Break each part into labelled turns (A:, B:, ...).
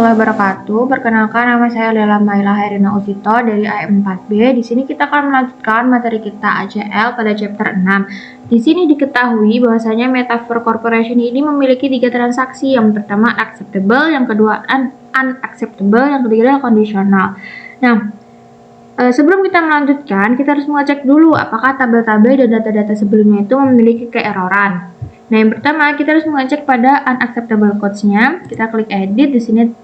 A: warahmatullahi wabarakatuh. Perkenalkan, nama saya adalah Maila Herina Usito dari AM4B. Di sini kita akan melanjutkan materi kita ACL pada chapter 6. Di sini diketahui bahwasanya metaphor corporation ini memiliki 3 transaksi. Yang pertama acceptable, yang kedua unacceptable, yang ketiga adalah conditional. Nah, sebelum kita melanjutkan, kita harus mengecek dulu apakah tabel-tabel dan data-data sebelumnya itu memiliki keeroran. Nah, yang pertama kita harus mengecek pada unacceptable quotes-nya. Kita klik edit di sini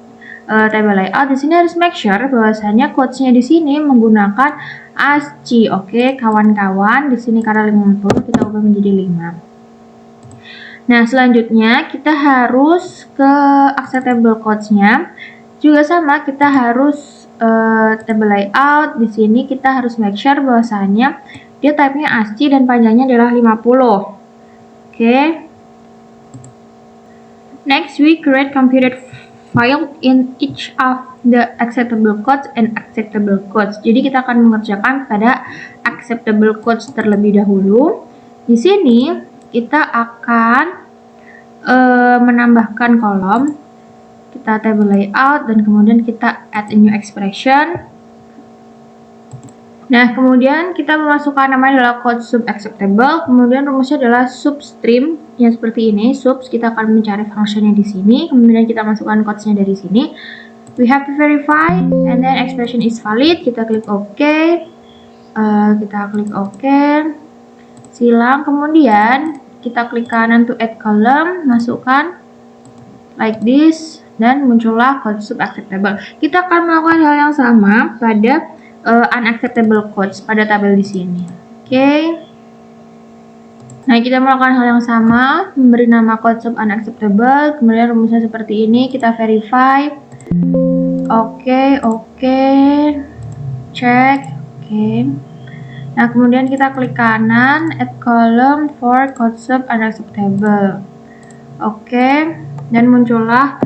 A: table layout. Di sini harus make sure bahwasanya quotes-nya di sini menggunakan ASCII. Oke, kawan-kawan, di sini karena 50 kita ubah menjadi 5. Nah, selanjutnya kita harus ke acceptable quotes-nya. Juga sama, kita harus table layout. Di sini kita harus make sure bahwasanya dia type-nya ASCII dan panjangnya adalah 50. Okay. Next, we create computed file in each of the acceptable quotes and acceptable quotes. Jadi kita akan mengerjakan pada acceptable quotes terlebih dahulu. Di sini kita akan menambahkan kolom. Kita table layout dan kemudian kita add a new expression. Nah, kemudian kita memasukkan namanya adalah quote sub acceptable, kemudian rumusnya adalah substring yang seperti ini. Subs, kita akan mencari fungsinya di sini, kemudian kita masukkan quotes-nya dari sini. We have to verify and then expression is valid. Kita klik OK. Silang, kemudian kita klik kanan to add column, masukkan like this dan muncullah quote sub acceptable. Kita akan melakukan hal yang sama pada unacceptable quotes pada tabel di sini. Oke. Nah, kita melakukan hal yang sama, memberi nama quote sub unacceptable, kemudian rumusnya seperti ini, kita verify. Oke. Cek. Oke. Nah, kemudian kita klik kanan add column for quote sub unacceptable. Oke, dan muncullah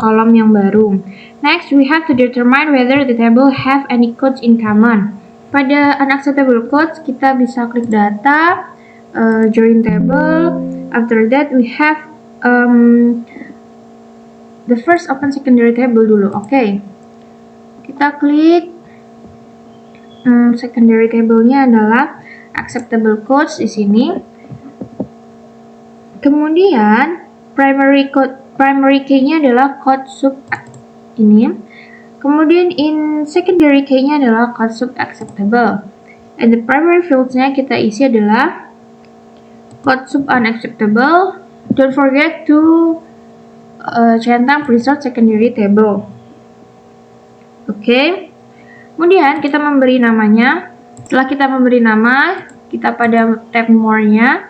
A: kolom yang baru. Next, we have to determine whether the table have any quotes in common. Pada unacceptable quotes, kita bisa klik data, join table. After that, we have the first open secondary table dulu. Oke. Kita klik secondary table-nya adalah acceptable quotes di sini. Kemudian primary key-nya adalah quote sub ini. Kemudian in secondary key-nya adalah quote sub acceptable. And the primary fields-nya kita isi adalah quote sub unacceptable. Don't forget to centang preset secondary table. Oke. Kemudian kita memberi namanya. Setelah kita memberi nama, kita pada tab more-nya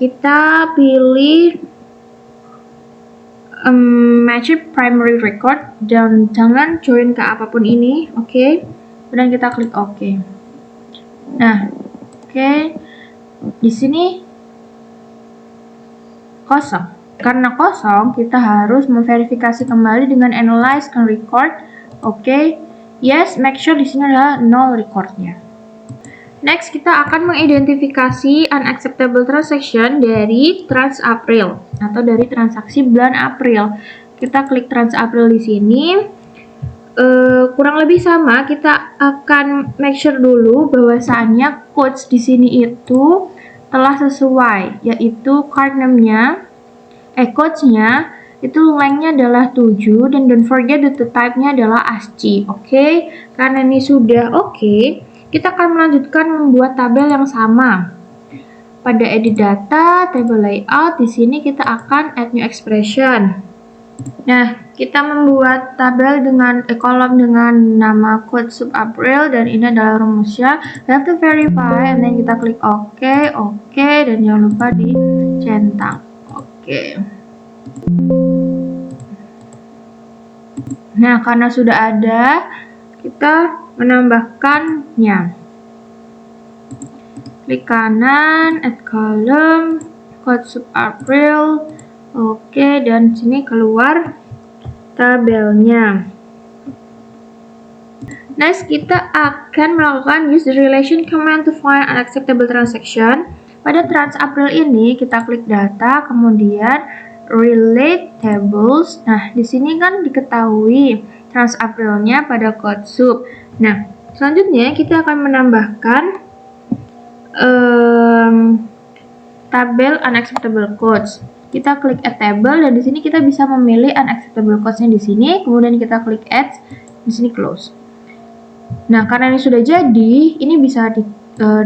A: kita pilih match primary record dan jangan join ke apapun ini. Oke. Kemudian kita klik OK. Nah, oke. Di sini kosong. Karena kosong, kita harus memverifikasi kembali dengan analyze and record. Oke. Yes, make sure di sini adalah null recordnya. Next, kita akan mengidentifikasi unacceptable transaction dari TransApril atau dari transaksi bulan April. Kita klik TransApril di sini. Kurang lebih sama, kita akan make sure dulu bahwasannya quotes di sini itu telah sesuai, yaitu card name-nya, quotes-nya itu length-nya adalah 7 dan don't forget that the type-nya adalah ASCII. Oke, karena ini sudah oke. Kita akan melanjutkan membuat tabel yang sama. Pada edit data, table layout, di sini kita akan add new expression. Nah, kita membuat tabel dengan kolom dengan nama quote sub April dan ini adalah rumusnya. We have to verify and then kita klik OK, dan jangan lupa dicentang. Oke. Nah, karena sudah ada, kita menambahkannya. Klik kanan, add column, quote sub April. Oke, dan sini keluar tabelnya. Next, kita akan melakukan use the relation command to find unacceptable transaction. Pada TransApril ini, kita klik data, kemudian relate tables. Nah, di sini kan diketahui TransAprilnya pada code sub. Nah, selanjutnya kita akan menambahkan tabel unacceptable codes. Kita klik add table dan di sini kita bisa memilih unacceptable codes-nya di sini, kemudian kita klik add, di sini close. Nah, karena ini sudah jadi, ini bisa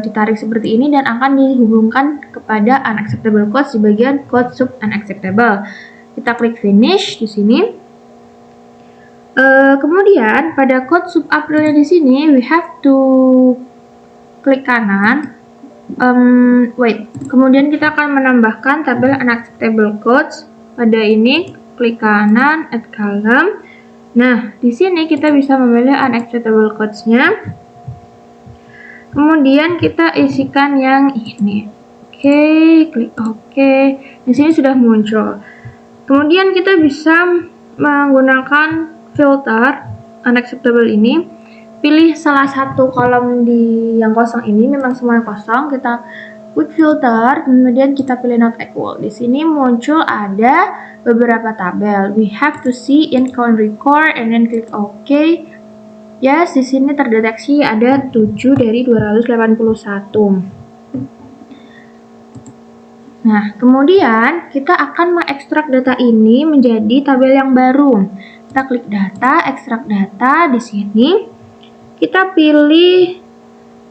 A: ditarik seperti ini dan akan dihubungkan kepada unacceptable codes di bagian code sub unacceptable. Kita klik finish di sini. Kemudian pada code sub Aprilnya di sini, we have to klik kanan. Kemudian kita akan menambahkan tabel unacceptable codes. Pada ini, klik kanan, add column. Nah, di sini kita bisa memilih unacceptable codes-nya. Kemudian kita isikan yang ini. Oke, klik OK. Di sini sudah muncul. Kemudian kita bisa menggunakan filter unacceptable ini. Pilih salah satu kolom di yang kosong ini, memang semuanya kosong. Kita klik filter, kemudian kita pilih not equal. Di sini muncul ada beberapa tabel. We have to see in count record and then klik OK. Yes, di sini terdeteksi ada 7 dari 281. Nah, kemudian kita akan mengekstrak data ini menjadi tabel yang baru. Kita klik data, ekstrak data di sini. Kita pilih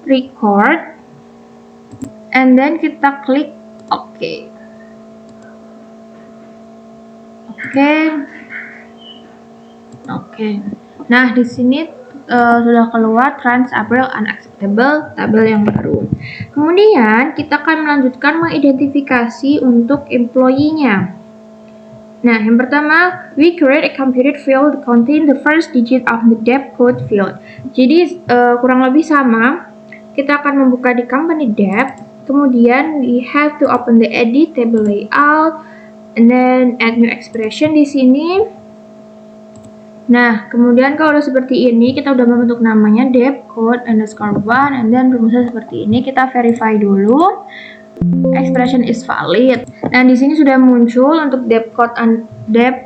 A: record, and then kita klik OK. Oke. Nah, di sini sudah keluar TransApril unacceptable tabel yang baru. Kemudian kita akan melanjutkan mengidentifikasi untuk employee-nya. Nah, yang pertama, we create a computed field contain the first digit of the debt code field. Jadi kurang lebih sama. Kita akan membuka di company debt. Kemudian we have to open the edit table layout, and then add new expression di sini. Nah, kemudian kalau udah seperti ini, kita udah membentuk namanya debt code underscore 1, and then rumusnya seperti ini. Kita verify dulu. Expression is valid. Nah, di sini sudah muncul untuk debt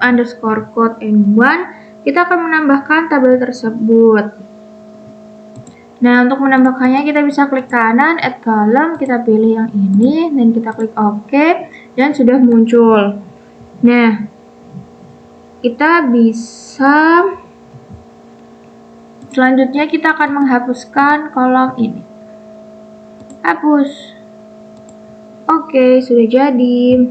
A: underscore code and 1. Kita akan menambahkan tabel tersebut. Nah, untuk menambahkannya kita bisa klik kanan, add column, kita pilih yang ini, dan kita klik OK, dan sudah muncul. Nah, kita bisa selanjutnya kita akan menghapuskan kolom ini. Hapus. Oke, sudah jadi.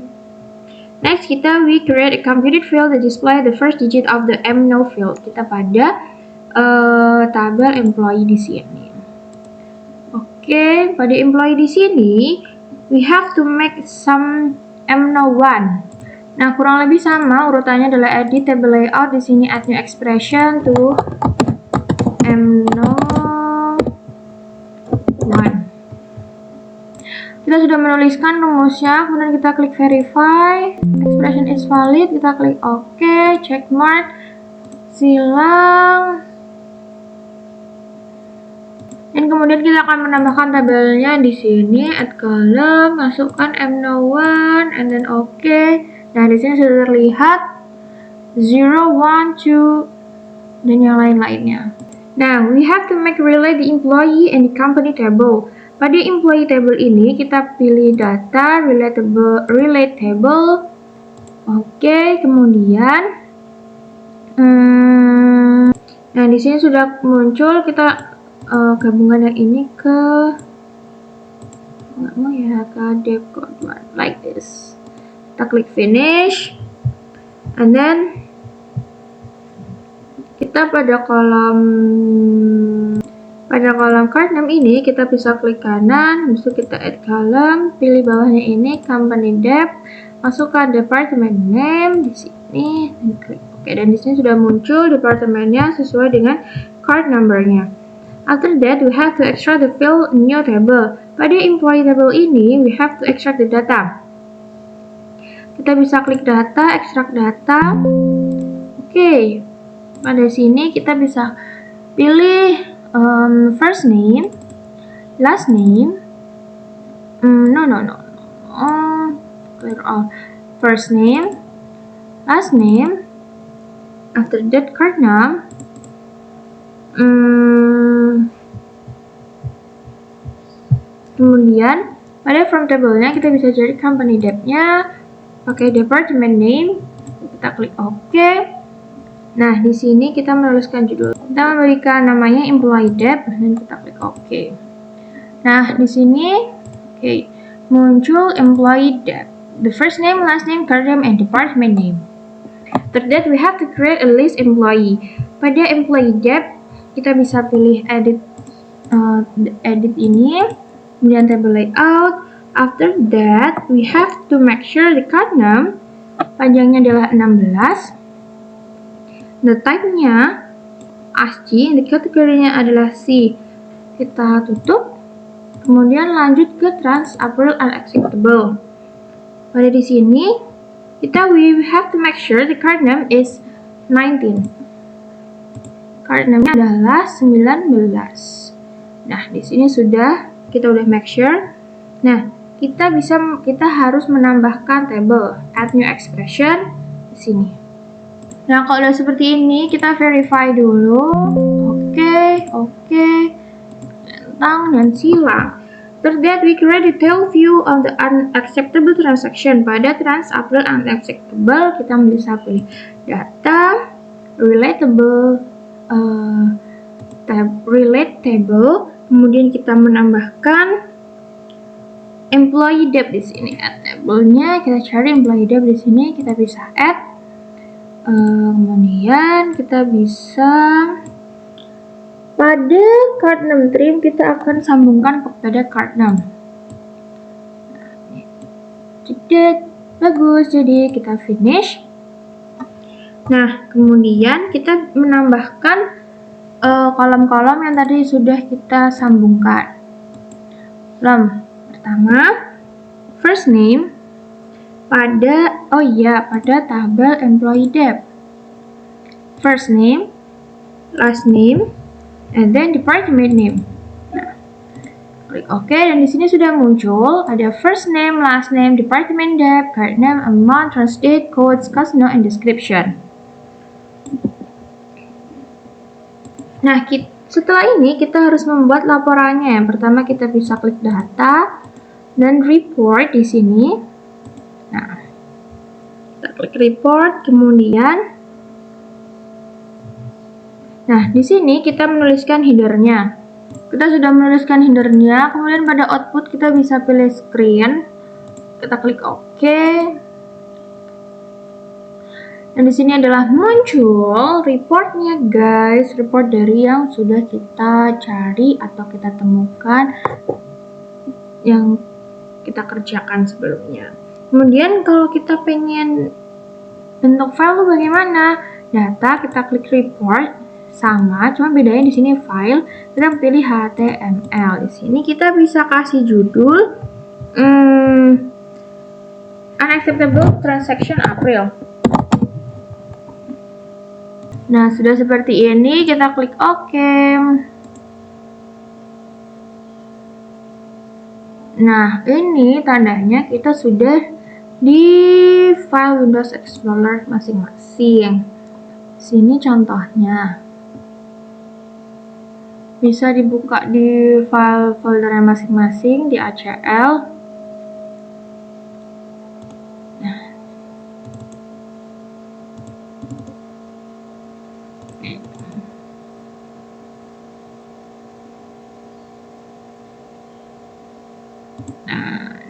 A: Next, we create a computed field that display the first digit of the MNO field. Kita pada tabel employee di sini. Oke, pada employee di sini, we have to make some MNO1. Nah, kurang lebih sama urutannya adalah edit table layout di sini, add new expression to MNO1. Kita sudah menuliskan rumusnya, kemudian kita klik verify, expression is valid, kita klik OK, check mark, silang, dan kemudian kita akan menambahkan tabelnya di sini, add column, masukkan MNO1, and then OK. Nah, di sini sudah terlihat 0, 1, 2, dan yang lain-lainnya. Now, we have to make relay the employee and the company table. Pada employee table ini kita pilih data relate table. Oke, kemudian nah di sini sudah muncul. Kita gabungan yang ini ke debt code 1 like this. Kita klik finish, and then kita pada kolom card name ini kita bisa klik kanan, habis itu kita add column, pilih bawahnya ini company debt, masukkan department name di sini, dan klik OK. Dan di sini sudah muncul departemennya sesuai dengan card numbernya. After that, we have to extract the field new table. Pada employee table ini, we have to extract the data. Kita bisa klik data, extract data. Oke, pada sini kita bisa pilih first name, last name, clear all. First name, last name, after that card name, kemudian pada from table-nya kita bisa cari company debt-nya, pakai department name, kita klik OK. Nah, di sini kita menuliskan judul. Kita memberikan namanya employee debt dan kita klik OK. Nah, di sini muncul employee debt. The first name, last name, card name, and department name. After that, we have to create a list employee. Pada employee debt, kita bisa pilih edit ini, kemudian table layout. After that, we have to make sure the card name panjangnya adalah 16. The type-nya ASCII, the kategorinya adalah C. Kita tutup, kemudian lanjut ke trans April unacceptable. Pada di sini, we have to make sure the card name is 19. Card name-nya adalah 19. Nah, di sini kita udah make sure. Nah, kita harus menambahkan table, add new expression di sini. Nah, kalau udah seperti ini, kita verify dulu. Oke. Tentang dan silang. After that, we create detailed view of the unacceptable transaction. Pada trans April unacceptable, kita bisa pilih data, relatable, relate table, kemudian kita menambahkan employee debt di sini. Add table-nya, kita cari employee debt di sini, kita bisa add. Kemudian kita bisa pada card name trim kita akan sambungkan kepada card name. Bagus, jadi kita finish. Nah, kemudian kita menambahkan kolom-kolom yang tadi sudah kita sambungkan. Kolom pertama, first name, pada tabel employee debt. First name, last name, and then department name. Nah, klik OK, dan di sini sudah muncul ada first name, last name, department debt, card name, amount, trans date, codes, cost note, and description. Nah, setelah ini kita harus membuat laporannya. Yang pertama kita bisa klik data dan report di sini. Nah, kita klik report, kemudian di sini kita menuliskan header-nya. Kita sudah menuliskan header-nya, kemudian pada output kita bisa pilih screen. Kita klik OK. Dan di sini adalah muncul reportnya, guys. Report dari yang sudah kita cari atau kita temukan, yang kita kerjakan sebelumnya. Kemudian kalau kita pengen bentuk file bagaimana? Data, kita klik report, sama, cuma bedanya di sini file, kita pilih HTML. Di sini kita bisa kasih judul unacceptable transaction April. Nah, sudah seperti ini, kita klik OK. Nah, ini tandanya kita sudah di file Windows Explorer masing-masing. Sini contohnya. Bisa dibuka di file foldernya masing-masing di ACL.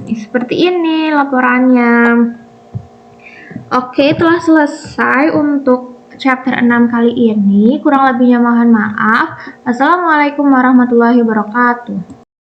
A: Seperti ini laporannya. Oke, telah selesai untuk chapter 6 kali ini. Kurang lebihnya mohon maaf. Assalamualaikum warahmatullahi wabarakatuh.